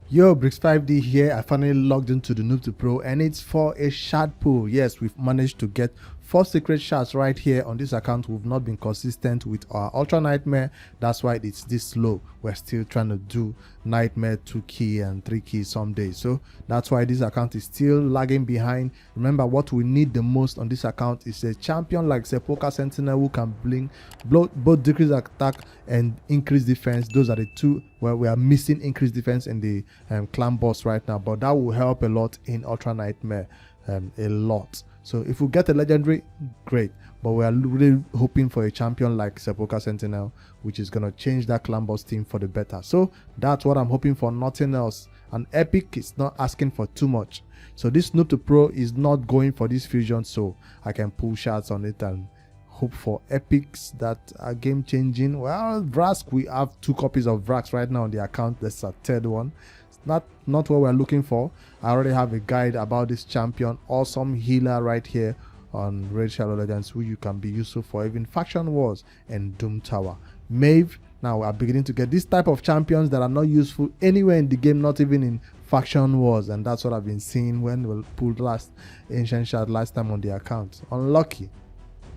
Yo, Bricks5D here. I finally logged into the Noob to Pro and it's for a shard pool. Yes, we've managed to get 4 secret shards right here on this account. We've not been consistent with our Ultra Nightmare. That's why it's this slow. We're still trying to do Nightmare 2 key and 3 keys some days. So that's why this account is still lagging behind. Remember, what we need the most on this account is a champion like Sepulchre Sentinel who can blink, both decrease attack and increase defense. Those are the two where we are missing increased defense in the clan boss right now, but that will help a lot in Ultra Nightmare, a lot. So if we get a legendary, great, but we are really hoping for a champion like Sepulchre Sentinel, which is going to change that clan boss team for the better. So that's what I'm hoping for, nothing else. And Epic is not asking for too much, so this Noob to Pro is not going for this fusion, so I can pull shards on it and hope for epics that are game changing. Well, Vrask, we have 2 copies of Vrask right now on the account. That's a third one. It's not what we're looking for. I already have a guide about this champion, awesome healer right here on Red Shadow Legends, who you can be useful for even faction wars and Doom Tower. Maeve, now we are beginning to get this type of champions that are not useful anywhere in the game, not even in faction wars, and that's what I've been seeing when we pulled last ancient shard last time on the account. Unlucky,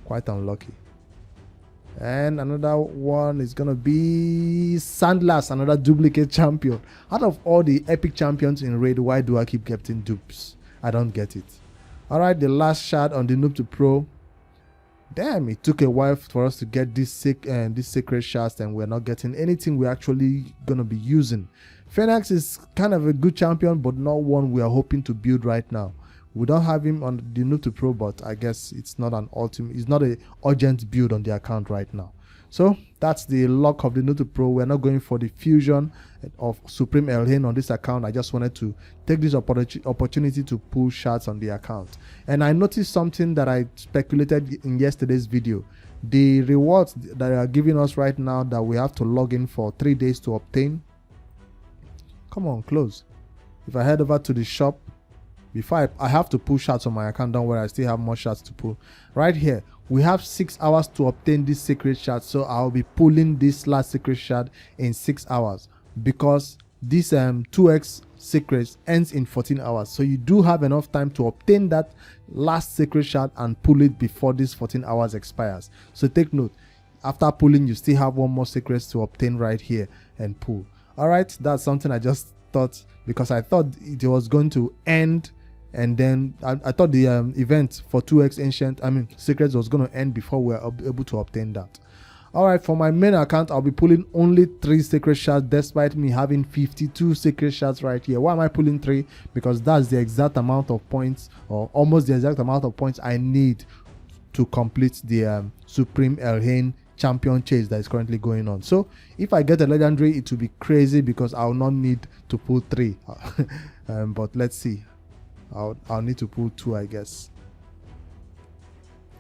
quite unlucky. And another one is gonna be Sandlass, another duplicate champion. Out of all the epic champions in raid, why do I keep getting dupes? I don't get it. All right, the last shard on the Noob to Pro. Damn, it took a while for us to get this sacred shards, and we're not getting anything we're actually gonna be using. Phoenix is kind of a good champion, but not one we are hoping to build right now. We don't have him on the Noob to Pro, but I guess it's not an ultimate, it's not a urgent build on the account right now. So that's the luck of the Noob to Pro. We're not going for the fusion of Supreme Elhain on this account. I just wanted to take this opportunity to pull shards on the account. And I noticed something that I speculated in yesterday's video. The rewards that they are giving us right now that we have to log in for 3 days to obtain. Come on, close. If I head over to the shop, before I have to pull shards on my account, don't worry, I still have more shards to pull. Right here, we have 6 hours to obtain this secret shard, so I'll be pulling this last secret shard in 6 hours, because this 2x secret ends in 14 hours. So you do have enough time to obtain that last secret shard and pull it before this 14 hours expires. So take note, after pulling, you still have 1 more secret to obtain right here and pull. All right, that's something I just thought, because I thought it was going to end, and then I thought the event for 2x secrets was going to end before we were able to obtain that. All right, for my main account, I'll be pulling only 3 secret shards, despite me having 52 secret shards right here. Why am I pulling 3? Because that's the exact amount of points, or almost the exact amount of points I need to complete the Supreme Elhain champion chase that is currently going on. So if I get a legendary, it will be crazy, because I'll not need to pull 3. But let's see. I'll need to pull 2, I guess.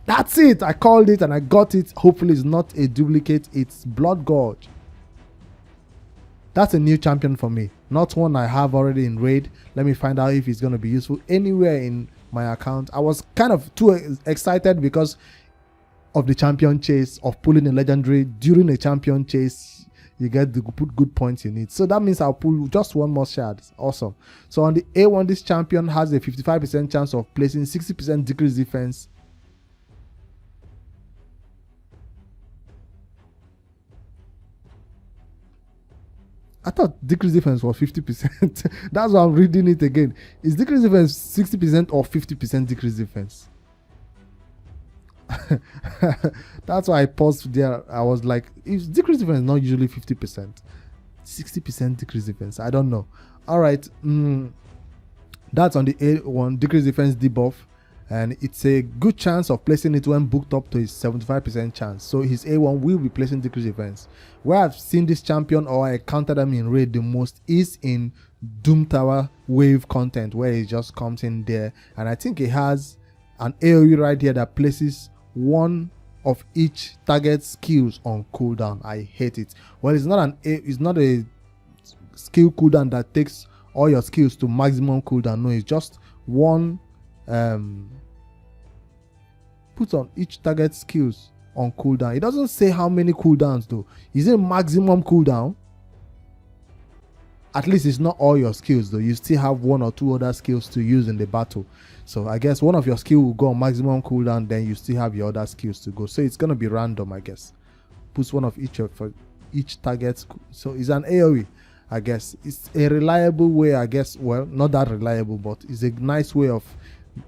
That's it. I called it and I got it. Hopefully it's not a duplicate. It's Blood Gorge. That's a new champion for me, not one I have already in raid. Let me find out if it's going to be useful anywhere in my account. I was kind of too excited because of the champion chase, of pulling a legendary during a champion chase. You get the good points you need. So that means I'll pull just 1 more shard. Awesome. So on the A1, this champion has a 55% chance of placing 60% decreased defense. I thought decreased defense was 50%. That's why I'm reading it again. Is decreased defense 60% or 50% decreased defense? That's why I paused there. I was like, if decreased defense is not usually 50%, 60% decreased defense, I don't know. All right, that's on the A1 decreased defense debuff, and it's a good chance of placing it when booked up to his 75% chance. So his A1 will be placing decreased defense. Where I've seen this champion, or I counted them in raid the most, is in Doom Tower wave content, where he just comes in there, and I think he has an AoE right here that places 1 of each target skills on cooldown. I hate it. Well, it's not a skill cooldown that takes all your skills to maximum cooldown. No, it's just 1 puts on each target skills on cooldown. It doesn't say how many cooldowns though. Is it maximum cooldown? at least it's not all your skills though. You still have one or two other skills to use in the battle. So I guess one of your skill will go on maximum cooldown, then you still have your other skills to go. So it's gonna be random, I guess. Puts one of each for each target. So it's an AoE, I guess. It's a reliable way, I guess. Well, not that reliable, but it's a nice way of,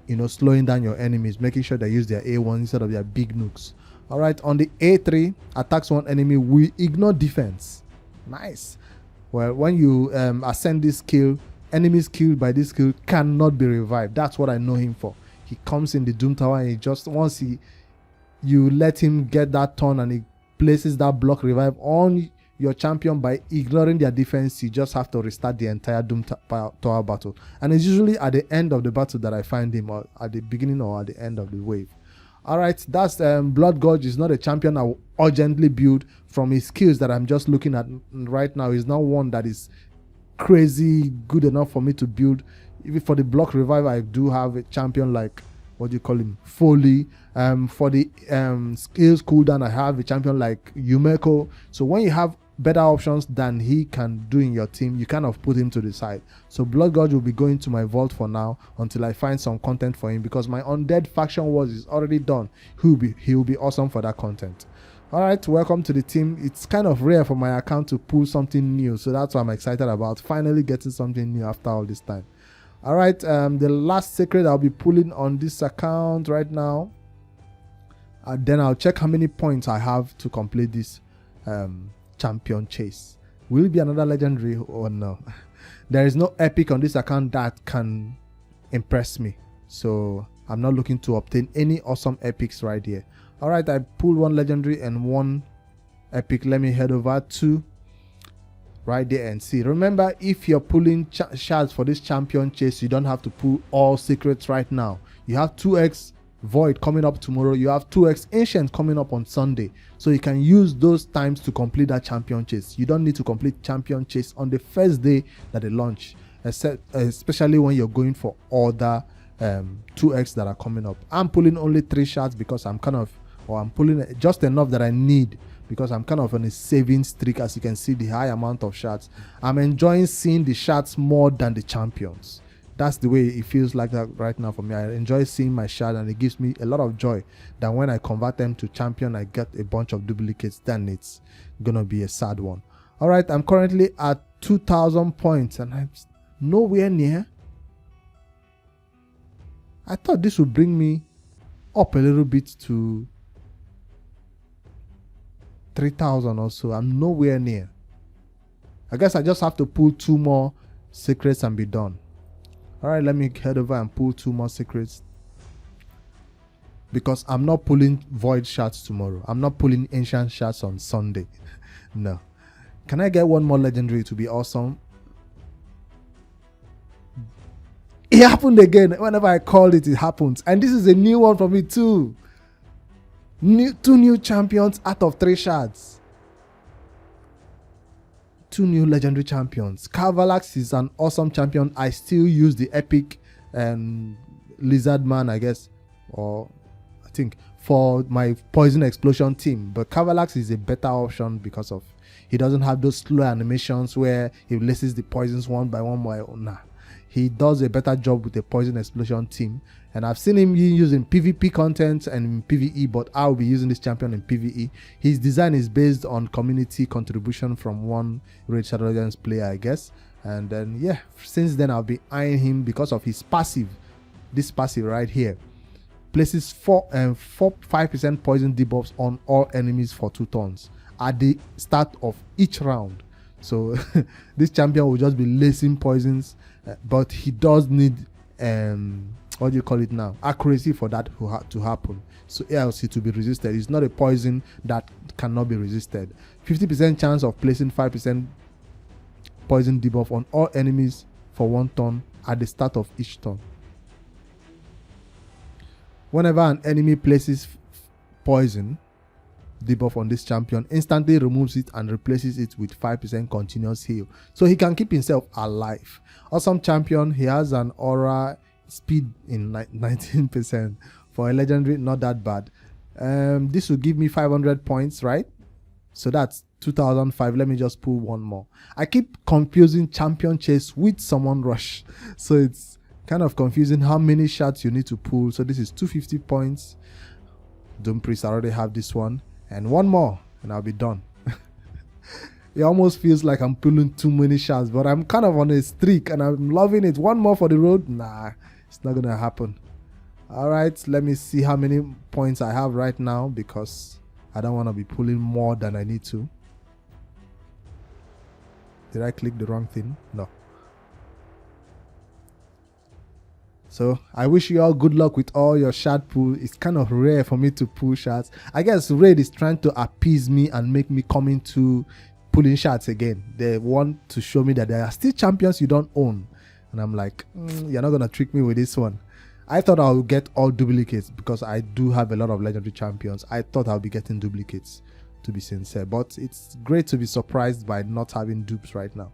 you know, slowing down your enemies, making sure they use their A1 instead of their big nukes. All right, on the A3, attacks one enemy, we ignore defense. Nice. Well, when you ascend this skill, enemies killed by this skill cannot be revived. That's what I know him for. He comes in the Doom Tower and he just, once you let him get that turn and he places that block revive on your champion by ignoring their defense, you just have to restart the entire Doom Tower battle. And it's usually at the end of the battle that I find him, or at the beginning or at the end of the wave. Alright, that's Blood Gorge is not a champion I will urgently build. From his skills that I'm just looking at right now, is not one that is crazy good enough for me to build. Even for the block revive, I do have a champion like, what do you call him, Foley. For the skills cooldown, I have a champion like Yumeko. So when you have better options than he can do in your team, you kind of put him to the side. So Blood Gorge will be going to my vault for now until I find some content for him, because my Undead Faction Wars is already done. He will be awesome for that content. Alright, welcome to the team. It's kind of rare for my account to pull something new, so that's what I'm excited about, finally getting something new after all this time. Alright, the last secret I'll be pulling on this account right now, then I'll check how many points I have to complete this champion chase. Will it be another legendary or no? There is no epic on this account that can impress me, so I'm not looking to obtain any awesome epics right here. Alright, I pulled one legendary and one epic. Let me head over to right there and see. Remember, if you're pulling shards for this champion chase, you don't have to pull all secrets right now. You have 2x Void coming up tomorrow, you have 2x Ancient coming up on Sunday, so you can use those times to complete that champion chase. You don't need to complete champion chase on the first day that they launch, especially when you're going for other 2x that are coming up. I'm pulling only 3 shards because I'm pulling just enough that I need, because I'm kind of on a saving streak. As you can see, the high amount of shards, I'm enjoying seeing the shards more than the champions. That's the way it feels like that right now for me. I enjoy seeing my shard, and it gives me a lot of joy that when I convert them to champion, I get a bunch of duplicates. Then it's gonna be a sad one. All right, I'm currently at 2,000 points and I'm nowhere near. I thought this would bring me up a little bit to 3,000 or so. I'm nowhere near. I guess I just have to pull 2 more secrets and be done. Alright, let me head over and pull 2 more secrets, because I'm not pulling void shards tomorrow. I'm not pulling ancient shards on Sunday. No. Can I get one more legendary to be awesome? It happened again. Whenever I called it, it happens. And this is a new one for me too. 2 new champions out of 3 shards. 2 new legendary champions. Cavalax is an awesome champion. I still use the epic lizard man, I guess, or I think, for my poison explosion team. But Cavalax is a better option because of he doesn't have those slow animations where he releases the poisons one by one. Nah, he does a better job with the poison explosion team. And I've seen him using PvP content and PvE, but I'll be using this champion in PvE. His design is based on community contribution from one Raid Shadow Legends player, I guess. And then, yeah, since then I'll be eyeing him because of his passive. This passive right here places 5% poison debuffs on all enemies for 2 turns at the start of each round. So this champion will just be lacing poisons, but he does need what do you call it now, accuracy for that to happen, so else it will be resisted. It's not a poison that cannot be resisted. 50% chance of placing 5% poison debuff on all enemies for 1 turn at the start of each turn. Whenever an enemy places poison debuff on this champion, instantly removes it and replaces it with 5% continuous heal, so he can keep himself alive. Awesome champion. He has an aura speed in 19%. For a legendary, not that bad. This will give me 500 points, right? So that's 2005. Let me just pull one more. I keep confusing champion chase with summon rush, so it's kind of confusing how many shards you need to pull. So this is 250 points. Doom Priest, I already have this one, and one more and I'll be done. It almost feels like I'm pulling too many shards, but I'm kind of on a streak and I'm loving it. One more for the road? Nah, it's not gonna happen. All right, let me see how many points I have right now, because I don't want to be pulling more than I need to. Did I click the wrong thing? No. So I wish you all good luck with all your shard pull. It's kind of rare for me to pull shards. I guess Raid is trying to appease me and make me come into pulling shards again. They want to show me that there are still champions you don't own. And I'm like, you're not going to trick me with this one. I thought I would get all duplicates because I do have a lot of legendary champions. I thought I'll be getting duplicates, to be sincere. But it's great to be surprised by not having dupes right now.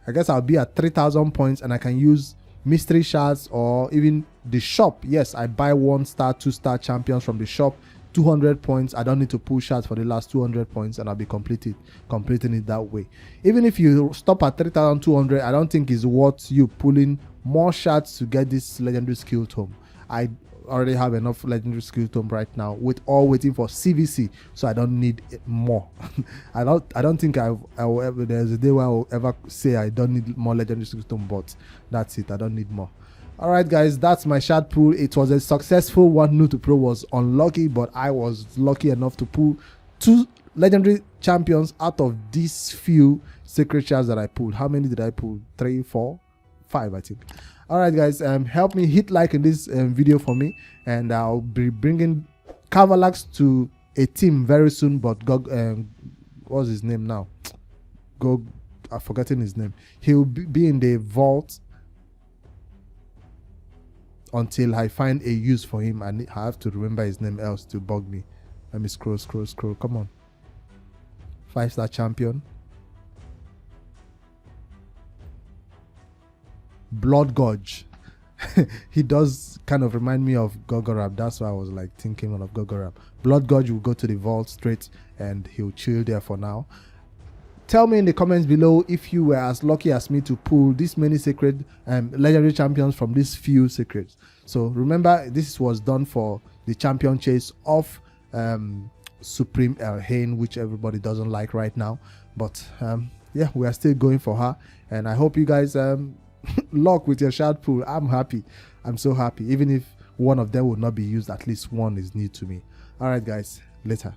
I guess I'll be at 3,000 points and I can use mystery shards or even the shop. Yes, I buy 1-star, 2-star champions from the shop. 200 points. I don't need to pull shards for the last 200 points and I'll be completing it that way. Even if you stop at 3,200, I don't think it's worth you pulling more shards to get this legendary skill tome. I already have enough legendary skill tome right now, with all waiting for CVC, so I don't need more. I don't think I will ever, there's a day where I will ever say I don't need more legendary skill tome, but that's it. I don't need more. All right, guys, that's my shard pull. It was a successful one. Noob to Pro was unlucky, but I was lucky enough to pull 2 legendary champions out of these few secret shards that I pulled. How many did I pull? 3, 4, 5, I think. All right, guys, help me hit like in this video for me, and I'll be bringing Cavalax to a team very soon. But what's his name now? I've forgotten his name. He'll be in the vault until I find a use for him. I have to remember his name, else to bug me. Let me scroll. Come on. 5-star champion. Blood Gorge. He does kind of remind me of Gogorab. That's why I was like thinking of Gogorab. Blood Gorge will go to the vault straight and he'll chill there for now. Tell me in the comments below if you were as lucky as me to pull this many secret legendary champions from these few secrets. So remember, this was done for the champion chase of Supreme Elhain, which everybody doesn't like right now. But yeah, we are still going for her, and I hope you guys luck with your shard pull. I'm happy. I'm so happy. Even if one of them would not be used, at least one is new to me. All right, guys, later.